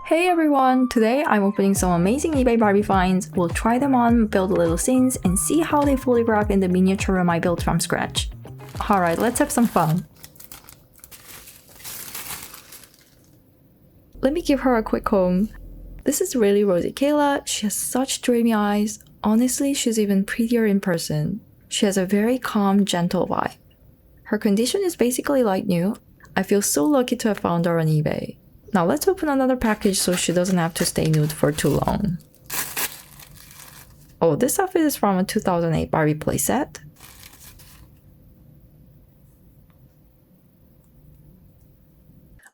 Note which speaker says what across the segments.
Speaker 1: Hey everyone! Today I'm opening some amazing eBay Barbie finds. We'll try them on, build little scenes, and see how they photograph in the miniature room I built from scratch. Alright, let's have some fun. Let me give her a quick home. This is really Rosy Kayla. She has such dreamy eyes. Honestly, she's even prettier in person. She has a very calm, gentle vibe. Her condition is basically like new. I feel so lucky to have found her on eBay. Now let's open another package so she doesn't have to stay nude for too long. Oh, this outfit is from a 2008 Barbie playset.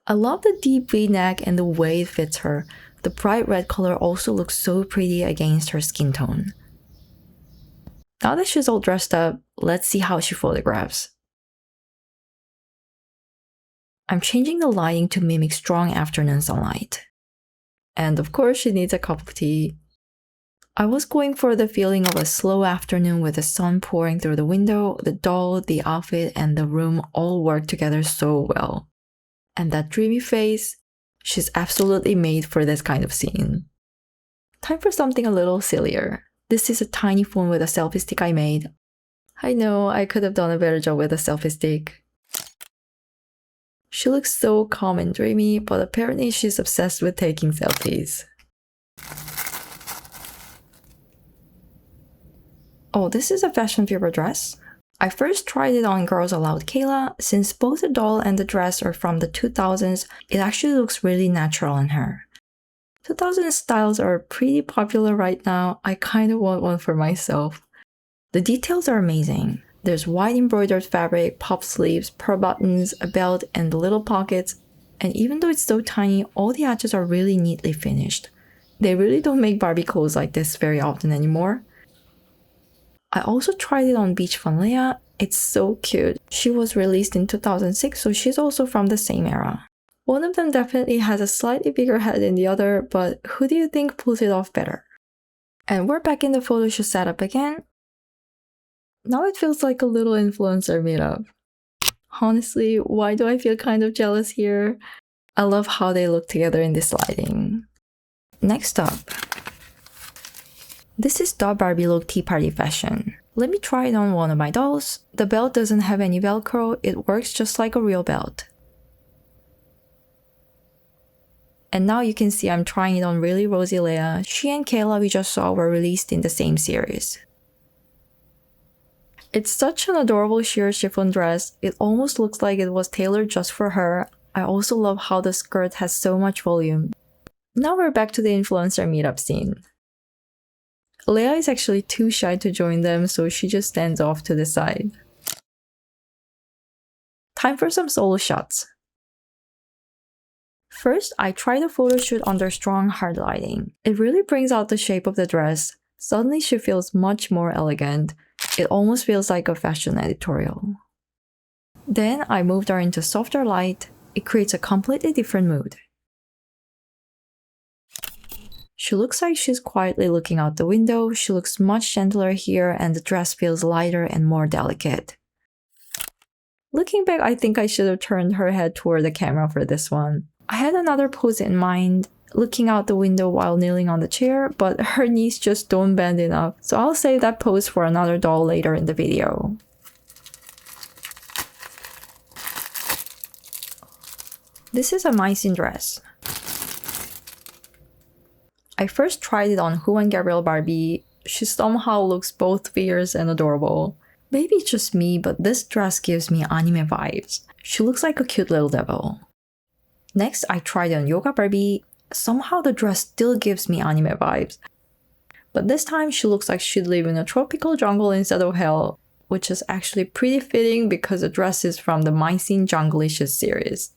Speaker 1: I love the deep V-neck and the way it fits her. The bright red color also looks so pretty against her skin tone. Now that she's all dressed up, let's see how she photographs. I'm changing the lighting to mimic strong afternoon sunlight. And of course, she needs a cup of tea. I was going for the feeling of a slow afternoon with the sun pouring through the window, the doll, the outfit, and the room all work together so well. And that dreamy face, she's absolutely made for this kind of scene. Time for something a little sillier. This is a tiny phone with a selfie stick I made. I know, I could have done a better job with a selfie stick. She looks so calm and dreamy, but apparently she's obsessed with taking selfies. Oh, this is a fashion fever dress. I first tried it on Girls Aloud Kayla. Since both the doll and the dress are from the 2000s, it actually looks really natural on her. 2000s styles are pretty popular right now. I kind of want one for myself. The details are amazing. There's white embroidered fabric, puff sleeves, pearl buttons, a belt, and little pockets. And even though it's so tiny, all the edges are really neatly finished. They really don't make Barbie clothes like this very often anymore. I also tried it on Beach Fun Leia. It's so cute. She was released in 2006, so she's also from the same era. One of them definitely has a slightly bigger head than the other, but who do you think pulls it off better? And we're back in the Photoshoot setup again. Now it feels like a little influencer meetup. Honestly, why do I feel kind of jealous here? I love how they look together in this lighting. Next up. This is the Barbie look tea party fashion. Let me try it on one of my dolls. The belt doesn't have any velcro, it works just like a real belt. And now you can see I'm trying it on really Rosy Leia. She and Kayla we just saw were released in the same series. It's such an adorable sheer chiffon dress. It almost looks like it was tailored just for her. I also love how the skirt has so much volume. Now we're back to the influencer meetup scene. Leia is actually too shy to join them, so she just stands off to the side. Time for some solo shots. First, I try the photo shoot under strong hard lighting. It really brings out the shape of the dress. Suddenly she feels much more elegant. It almost feels like a fashion editorial. Then I moved her into softer light. It creates a completely different mood. She looks like she's quietly looking out the window. She looks much gentler here and the dress feels lighter and more delicate. Looking back, I think I should have turned her head toward the camera for this one. I had another pose in mind, looking out the window while kneeling on the chair, but her knees just don't bend enough, so I'll save that pose for another doll later in the video. This is a Mycene dress. I first tried it on Who and Gabrielle Barbie. She somehow looks both fierce and adorable. Maybe it's just me, but this dress gives me anime vibes. She looks like a cute little devil. Next, I tried on Yoga Barbie. Somehow the dress still gives me anime vibes. But this time she looks like she'd live in a tropical jungle instead of hell, which is actually pretty fitting because the dress is from the Mycene Junglicious series.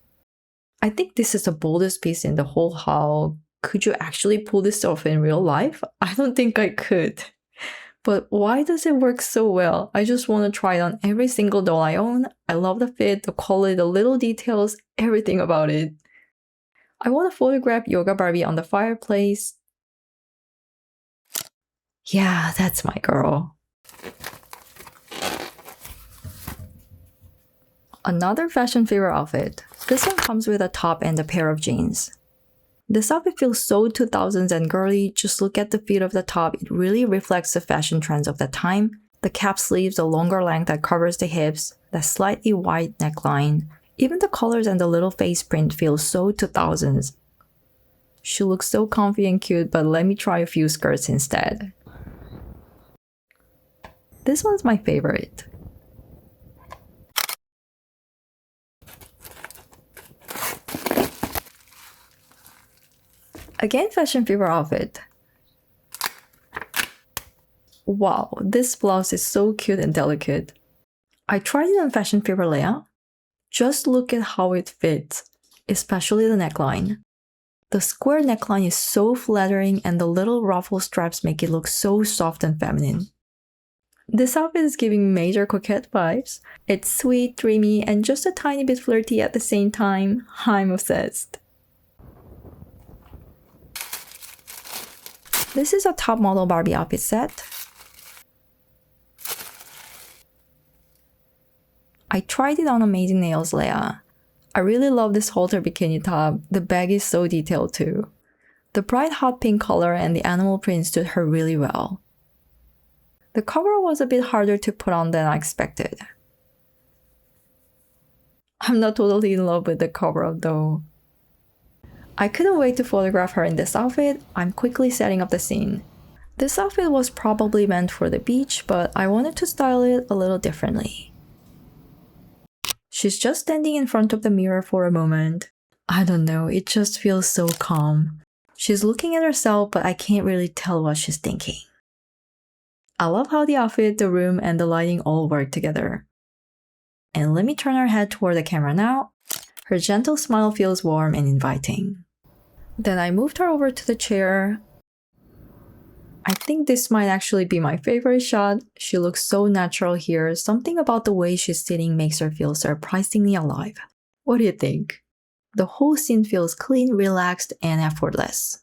Speaker 1: I think this is the boldest piece in the whole haul. Could you actually pull this off in real life? I don't think I could. But why does it work so well? I just want to try it on every single doll I own. I love the fit, the quality, the little details, everything about it. I want to photograph Yoga Barbie on the fireplace. Yeah, that's my girl. Another fashion fever outfit. This one comes with a top and a pair of jeans. This outfit feels so 2000s and girly. Just look at the fit of the top. It really reflects the fashion trends of the time. The cap sleeves, the longer length that covers the hips, the slightly wide neckline. Even the colors and the little face print feel so 2000s. She looks so comfy and cute, but let me try a few skirts instead. This one's my favorite. Again, fashion fever outfit. Wow, this blouse is so cute and delicate. I tried it on Fashion Fever layout. Just look at how it fits, especially the neckline. The square neckline is so flattering and the little ruffle straps make it look so soft and feminine. This outfit is giving major Coquette vibes. It's sweet, dreamy, and just a tiny bit flirty at the same time. I'm obsessed. This is a top model Barbie outfit set. I tried it on Amazing Nails Leia. I really love this halter bikini top. The bag is so detailed too. The bright hot pink color and the animal print stood her really well. The cover was a bit harder to put on than I expected. I'm not totally in love with the cover though. I couldn't wait to photograph her in this outfit. I'm quickly setting up the scene. This outfit was probably meant for the beach, but I wanted to style it a little differently. She's just standing in front of the mirror for a moment. I don't know, it just feels so calm. She's looking at herself, but I can't really tell what she's thinking. I love how the outfit, the room, and the lighting all work together. And let me turn her head toward the camera now. Her gentle smile feels warm and inviting. Then I moved her over to the chair. I think this might actually be my favorite shot. She looks so natural here. Something about the way she's sitting makes her feel surprisingly alive. What do you think? The whole scene feels clean, relaxed, and effortless.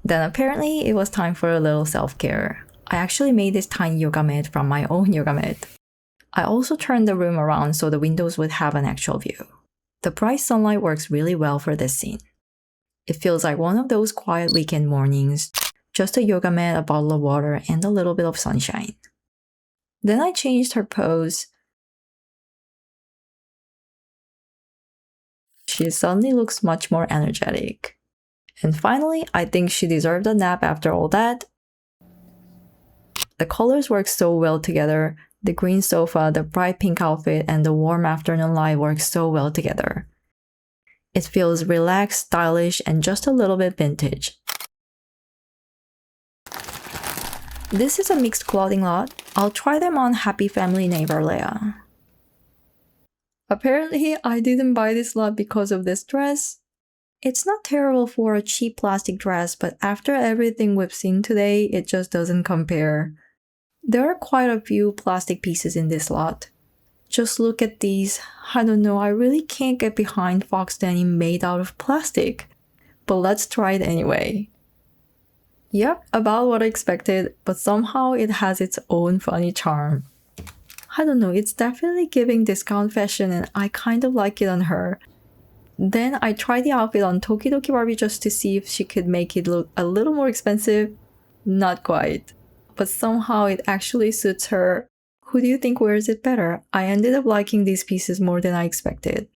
Speaker 1: Then apparently it was time for a little self-care. I actually made this tiny yoga mat from my own yoga mat. I also turned the room around so the windows would have an actual view. The bright sunlight works really well for this scene. It feels like one of those quiet weekend mornings, just a yoga mat, a bottle of water, and a little bit of sunshine. Then I changed her pose. She suddenly looks much more energetic. And finally, I think she deserved a nap after all that. The colors work so well together. The green sofa, the bright pink outfit, and the warm afternoon light work so well together. It feels relaxed, stylish, and just a little bit vintage. This is a mixed clothing lot. I'll try them on Happy Family Neighbor Leia. Apparently, I didn't buy this lot because of this dress. It's not terrible for a cheap plastic dress, but after everything we've seen today, it just doesn't compare. There are quite a few plastic pieces in this lot. Just look at these. I don't know, I really can't get behind fox denim made out of plastic. But let's try it anyway. Yep, about what I expected, but somehow it has its own funny charm. I don't know, it's definitely giving discount fashion and I kind of like it on her. Then I tried the outfit on Tokidoki Barbie just to see if she could make it look a little more expensive. Not quite. But somehow it actually suits her. Who do you think wears it better? I ended up liking these pieces more than I expected.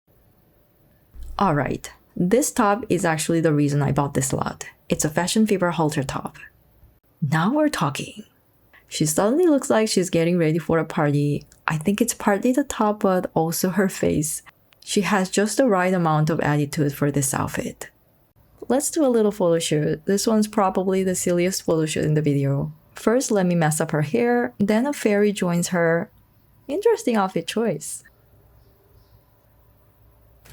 Speaker 1: Alright, this top is actually the reason I bought this lot. It's a Fashion Fever halter top. Now we're talking. She suddenly looks like she's getting ready for a party. I think it's partly the top but also her face. She has just the right amount of attitude for this outfit. Let's do a little photo shoot. This one's probably the silliest photo shoot in the video. First, let me mess up her hair, then a fairy joins her. Interesting outfit choice.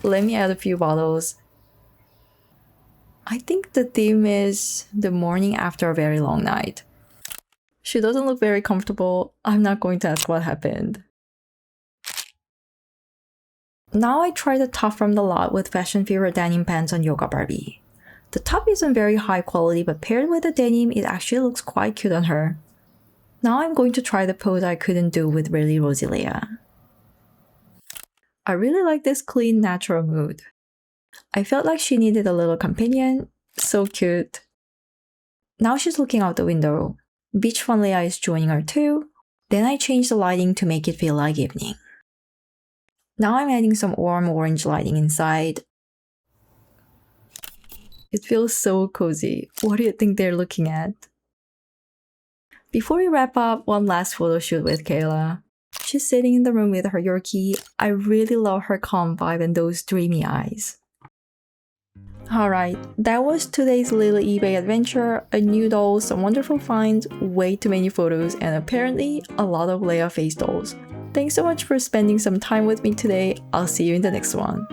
Speaker 1: Let me add a few bottles. I think the theme is the morning after a very long night. She doesn't look very comfortable. I'm not going to ask what happened. Now I try the top from the lot with Fashion Fever denim pants on Yoga Barbie. The top isn't very high quality, but paired with the denim, it actually looks quite cute on her. Now I'm going to try the pose I couldn't do with really Rosy Leia. I really like this clean, natural mood. I felt like she needed a little companion. So cute. Now she's looking out the window. Beach Fun Leia is joining her too. Then I changed the lighting to make it feel like evening. Now I'm adding some warm orange lighting inside. It feels so cozy. What do you think they're looking at? Before we wrap up, one last photo shoot with Kayla. She's sitting in the room with her Yorkie. I really love her calm vibe and those dreamy eyes. Alright, that was today's little eBay adventure. A new doll, some wonderful finds, way too many photos, and apparently a lot of Leia face dolls. Thanks so much for spending some time with me today. I'll see you in the next one.